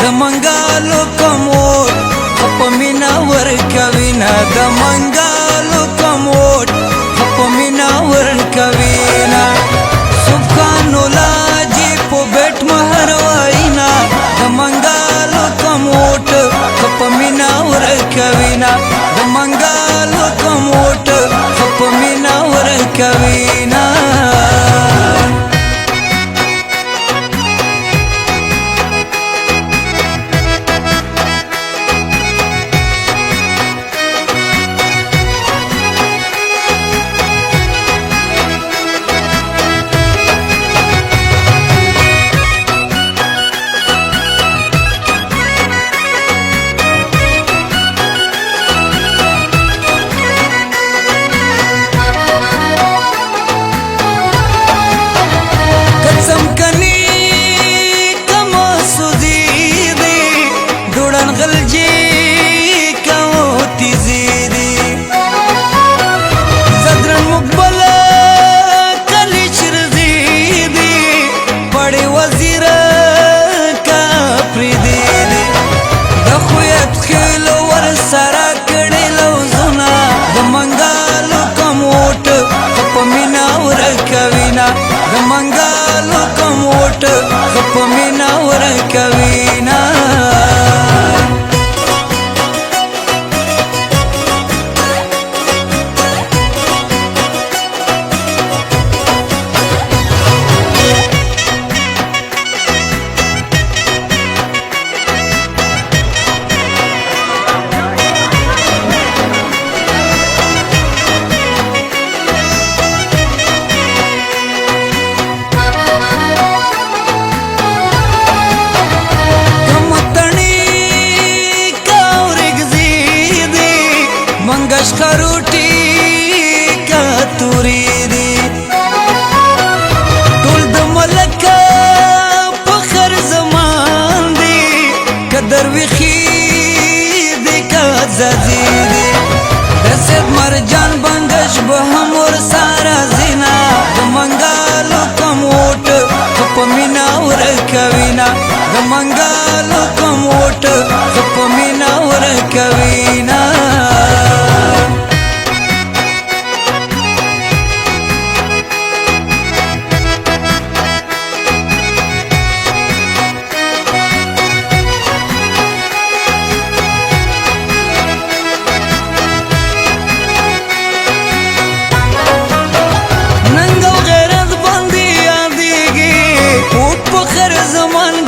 د منګالو کموټ په مینا ورکوینا د منګالو کموټ په مینا ورکوینا سبحان الله جی په بیت مہر واینا د منګالو کموټ په مینا ورکوینا د منګالو کموټ په مینا ورکوینا د منګالو کموټ په مینا ورکوینا منگش خروٹی کا توری دی ټول د ملک فخر زمان دی قدر وخی دی کا زازی دی رسد مرجان بنگش به هم ور سارا زینا د منګالو کموټ په مینا ورکوینا د منګالو کموټ په مینا ورکوینا زمان